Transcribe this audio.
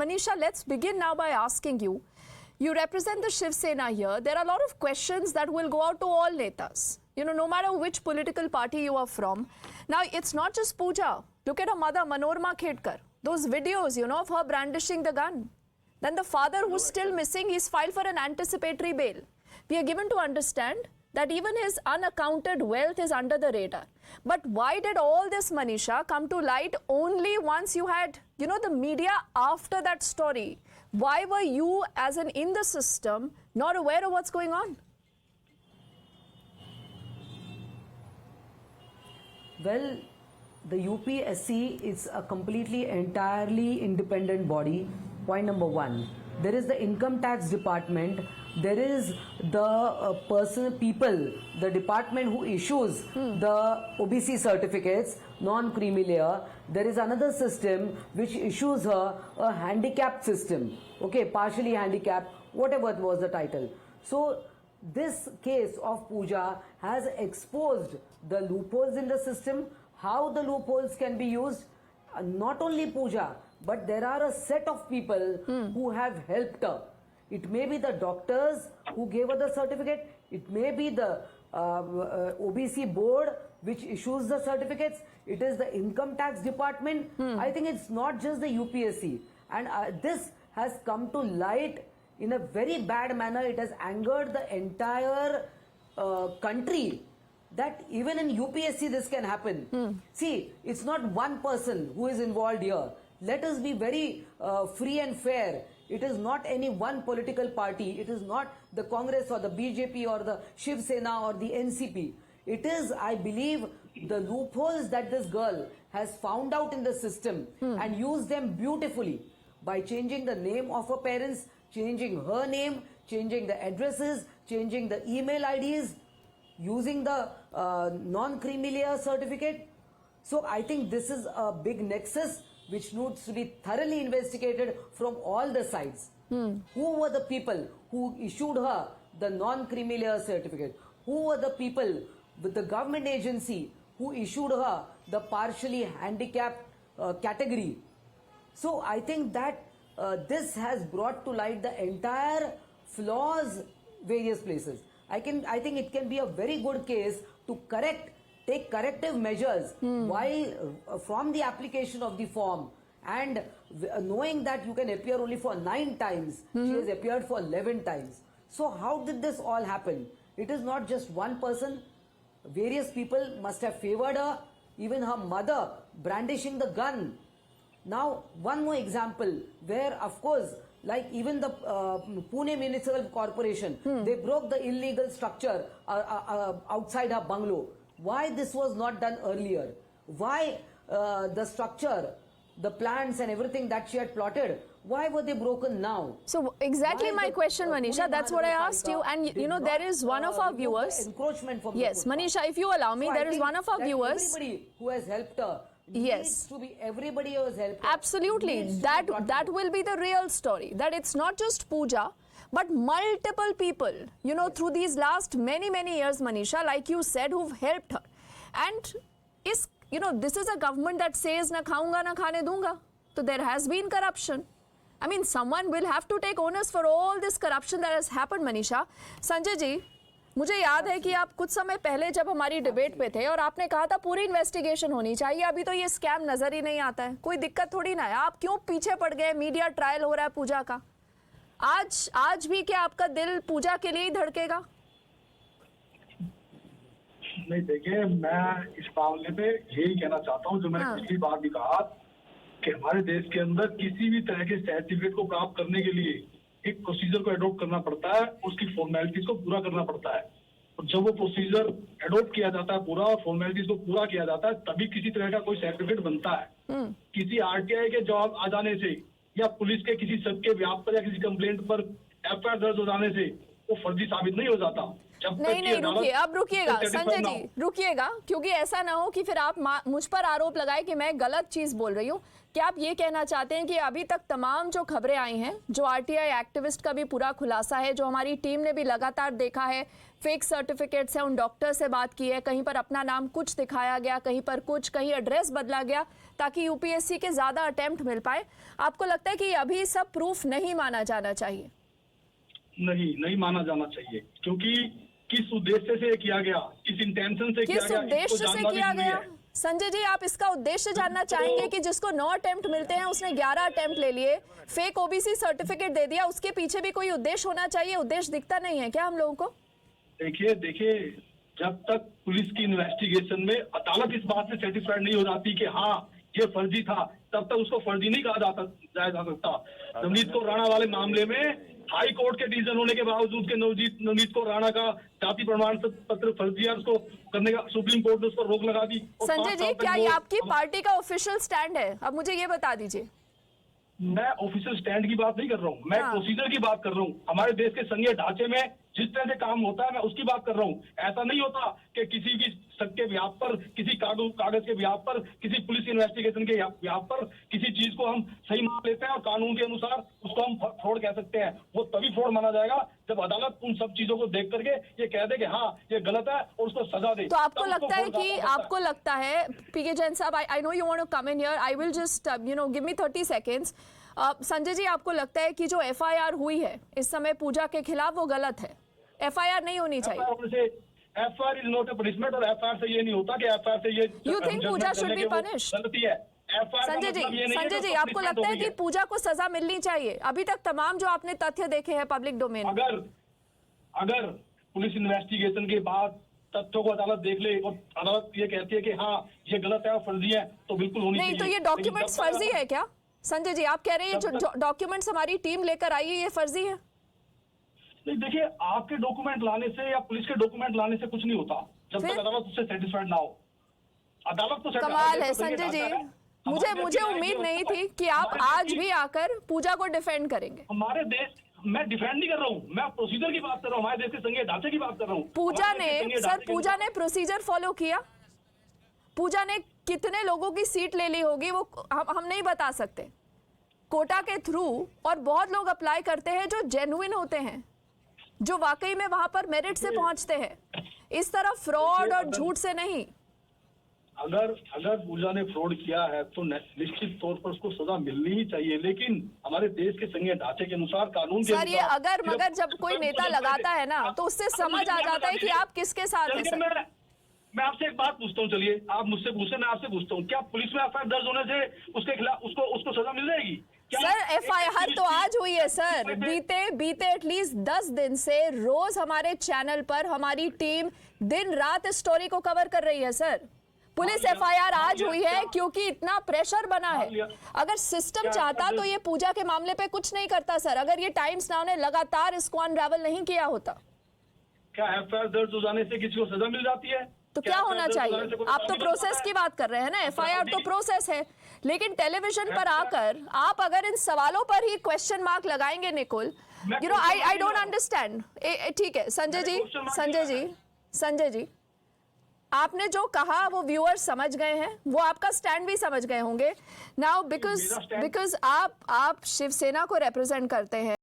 Manisha, let's begin now by asking you. You represent the Shiv Sena here. There are a lot of questions that will go out to all netas. You know, no matter which political party you are from. Now, it's not just Pooja. Look at her mother, Manorama Khedkar. Those videos, you know, of her brandishing the gun. Then the father, who's still missing, he's filed for an anticipatory bail. We are given to understand that even his unaccounted wealth is under the radar. But why did all this, Manisha, come to light only once you had, you know, the media after that story? Why were you, as in the system, not aware of what's going on? Well, the UPSC is a completely, entirely independent body. Point number one. There is the income tax department. There is the people, the department who issues the OBC certificates, non-creamy layer. There is another system which issues her a handicapped system. Okay, partially handicapped, whatever was the title. So this case of Pooja has exposed the loopholes in the system, how the loopholes can be used. Not only Pooja, but there are a set of people who have helped her. It may be the doctors who gave her the certificate. It may be the OBC board which issues the certificates. It is the income tax department. I think it's not just the UPSC. And this has come to light in a very bad manner. It has angered the entire country that even in UPSC this can happen. See, it's not one person who is involved here. Let us be very free and fair. It is not any one political party. It is not the Congress or the BJP or the Shiv Sena or the NCP. It is, I believe, the loopholes that this girl has found out in the system and used them beautifully by changing the name of her parents, changing her name, changing the addresses, changing the email IDs, using the non-creamy layer certificate. So I think this is a big nexus which needs to be thoroughly investigated from all the sides. Who were the people who issued her the non-creamy layer certificate? Who were the people with the government agency who issued her the partially handicapped category? So I think that this has brought to light the entire flaws various places. I think it can be a very good case to take corrective measures while from the application of the form, and knowing that you can appear only for 9 times, she has appeared for 11 times. So how did this all happen? It is not just one person. Various people must have favored her, even her mother brandishing the gun. Now, one more example where, of course, like even the Pune Municipal Corporation, they broke the illegal structure outside her bungalow. Why this was not done earlier? Why the structure, the plans and everything that she had plotted, why were they broken now? So exactly my question, Manisha, that's what I asked you. And you know, there is one of our viewers. Encroachment from yes, Manisha, if you allow me, so there is one of our viewers. Everybody who has helped her. Yes. To be everybody who has helped her. Absolutely. That will be the real story. That it's not just Pooja, but multiple people, you know, through these last many years, Manisha, like you said, who've helped her. And you know, this is a government that says na khaunga na khane dunga. So there has been corruption. I mean, someone will have to take onus for all this corruption that has happened, Manisha. Sanjay ji, मुझे याद है कि आप कुछ समय पहले जब हमारी डिबेट पे थे और आपने कहा था पूरी इन्वेस्टिगेशन होनी चाहिए, अभी तो ये स्कैम नजर ही नहीं आता है, कोई दिक्कत थोड़ी ना है, आप क्यों पीछे पड़ गए? मीडिया ट्रायल हो रहा है पूजा का, आज भी क्या आपका दिल पूजा के लिए ही धड़केगा? नहीं, देखिए, मैं इस मामले पे यही कहना चाहता हूँ जो मैंने पिछली बार भी कहा कि हमारे देश के अंदर किसी भी तरह के सर्टिफिकेट को प्राप्त करने के लिए एक प्रोसीजर को एडॉप्ट करना पड़ता है, उसकी फॉर्मेलिटीज को पूरा करना पड़ता है। और जब वो प्रोसीजर एडॉप्ट किया जाता है पूरा, फॉर्मेलिटीज को पूरा किया जाता है, तभी किसी तरह का कोई सर्टिफिकेट बनता है। किसी आरटीआई के जवाब आ जाने से या पुलिस के किसी शक के व्याप पर या किसी कंप्लेंट पर एफआईआर दर्ज हो जाने से वो फर्जी साबित नहीं हो जाता। जब तक नहीं कि नहीं अदालत रुकिए, अब रुकिएगा से satisfied संजय ना जी, हो। रुकिएगा, क्योंकि ऐसा ना हो कि फिर आप मुझ पर आरोप लगाए कि मैं गलत चीज बोल रही हूँ। क्या आप ये कहना चाहते हैं कि अभी तक तमाम जो खबरें आई हैं, जो आरटीआई एक्टिविस्ट का भी पूरा खुलासा है, जो हमारी टीम ने भी लगातार देखा है, फेक सर्टिफिकेट्स है, उन डॉक्टर से बात की है, कहीं पर अपना नाम कुछ दिखाया गया, कहीं पर कुछ, कहीं एड्रेस बदला गया ताकि यूपीएससी के ज्यादा अटेम्प्ट मिल पाए, आपको लगता है कि अभी सब प्रूफ नहीं माना जाना चाहिए? नहीं माना जाना चाहिए, क्योंकि किस उद्देश्य से किया गया, किस इंटेंशन से किया किस गया, उद्देश्य इसको से जानना भी किया जरूरी गया? है। संजय जी, आप इसका उद्देश्य जानना चाहेंगे कि जिसको 9 अटेम्प्ट मिलते हैं उसने 11 अटेम्प्ट ले लिए, फेक ओबीसी सर्टिफिकेट दे दिया, उसके पीछे भी कोई उद्देश्य होना चाहिए। उद्देश्य दिखता नहीं है क्या हम लोगों को? देखिए जब तक पुलिस की इन्वेस्टिगेशन में अदालत इस बात से सेटिस्फाइड नहीं हो जाती कि हाँ ये फर्जी था, तब तक उसको फर्जी नहीं कहा जाया जा सकता। नवनीत कौर राणा वाले मामले में हाई कोर्ट के डिसीजन होने के बावजूद के नवनीत कौर राणा का जाति प्रमाण पत्र फर्जी है, उसको करने का सुप्रीम कोर्ट ने उस पर रोक लगा दी। और संजय 5 जी, साल तक क्या वो- ये आपकी पार्टी का ऑफिशियल स्टैंड है? अब मुझे ये बता दीजिए। मैं ऑफिशियल स्टैंड की बात नहीं कर रहा हूँ, मैं हाँ। प्रोसीजर की बात कर रहा हूँ। हमारे देश के संघीय ढांचे में जिस तरह से काम होता है मैं उसकी बात कर रहा हूँ। ऐसा नहीं होता कि किसी की शक के व्याप पर, किसी कागज के व्याप पर, किसी पुलिस इन्वेस्टिगेशन के व्याप पर किसी चीज को हम सही मान लेते हैं और कानून के अनुसार उसको हम फ्रॉड कह सकते हैं। वो तभी फ्रॉड माना जाएगा जब अदालत उन सब चीजों को देख करके ये कह दे कि हाँ ये गलत है और उसको सजा दे। तो आपको तब उसको लगता है fraud कि कहा जाता है। आपको लगता है पीके जैन साहब, I know you want to come in here, I will just give me 30 seconds. Sanjay ji, आपको लगता है कि जो एफआईआर हुई है इस समय पूजा के खिलाफ वो गलत है? एफआईआर नहीं होनी चाहिए? FIR is not a punishment, और एफआईआर से ये नहीं होता कि एफआईआर से ये You think judgment Puja should करने be के वो punished? गलती है। एफआईआर का संजय मतलब ये जी, नहीं है संजय कि जी, उसको आपको punishment लगता हो है गई कि पूजा को सजा मिलनी चाहिए? अभी तक तमाम जो आपने तथ्य देखे हैं पब्लिक डोमेन में, अगर पुलिस इन्वेस्टिगेशन के बाद तथ्यों को अदालत देख ले और अदालत ये कहती है कि हाँ ये गलत है और फर्जी है, तो बिल्कुल होनी नहीं चाहिए। तो ये लेकिन डॉक्यूमेंट्स जब तक- फर्जी है क्या? संजय जी, आप कह रहे हैं जब जो डॉक्यूमेंट्स हमारी टीम लेकर आई है ये फर्जी है? नहीं, देखिए आपके डॉक्यूमेंट लाने से या पुलिस के डॉक्यूमेंट लाने से कुछ नहीं होता जब फिर? तक अदालत उससे सेटिस्फाइड ना हो। अदालत तो कमाल है संजय जी, मुझे उम्मीद नहीं थी कि आप आज भी आकर पूजा को डिफेंड करेंगे। हमारे देश, मैं डिफेंड नहीं कर रहा हूँ, मैं प्रोसीजर की बात कर रहा हूँ, हमारे देश के संघीय ढांचे की बात कर रहा हूँ। पूजा हमारे देश के ने संघीय सर ढांचे के पूजा ने प्रोसीजर फॉलो किया? पूजा ने कितने लोगों की सीट ले ली होगी वो हम नहीं बता सकते। कोटा के थ्रू, और बहुत लोग अप्लाई करते हैं जो जेन्युइन होते हैं, जो वाकई में वहां पर मेरिट से पहुंचते हैं, इस तरह फ्रॉड और झूठ से नहीं। अगर पूजा ने फ्रॉड किया है तो निश्चित तौर पर उसको सजा मिलनी ही चाहिए, लेकिन हमारे देश के संघीय ढांचे के अनुसार, कानून के सर ये अनुसार अगर सिर्फ- मगर जब कोई सिर्फ नेता पुलिस लगाता वाले- है ना तो उससे समझ आ जाता है कि आप किसके साथ हैं। चलिए, सर मैं आपसे एक बात पूछता हूँ, चलिए आप मुझसे पूछे, मैं आपसे पूछता हूँ, क्या पुलिस में एफआईआर दर्ज होने से उसके खिलाफ उसको सजा मिल जाएगी? क्या सर एक- एफआईआर एक- तो आज हुई है सर। वैसे- बीते एटलीस्ट 10 दिन से रोज हमारे चैनल पर हमारी टीम दिन रात इस स्टोरी को कवर कर रही है सर। पुलिस एफआईआर आज हुई है क्योंकि इतना प्रेशर बना है। अगर सिस्टम चाहता तो ये पूजा के मामले पे कुछ नहीं करता सर, अगर ये टाइम्स नाउ ने लगातार इसको अनरावल नहीं किया होता। क्या एफआईआर दर्ज हो जाने से किसी को सजा मिल जाती है? तो क्या होना चाहिए? आप तो प्रोसेस की बात कर रहे हैं ना, एफआईआर तो प्रोसेस है, लेकिन टेलीविजन पर आकर आप अगर इन सवालों पर ही क्वेश्चन मार्क लगाएंगे Nikul, you know I don't understand. ठीक है संजय जी, आपने जो कहा वो व्यूअर्स समझ गए हैं, वो आपका स्टैंड भी समझ गए होंगे नाउ, बिकॉज आप शिवसेना को रिप्रेजेंट करते हैं।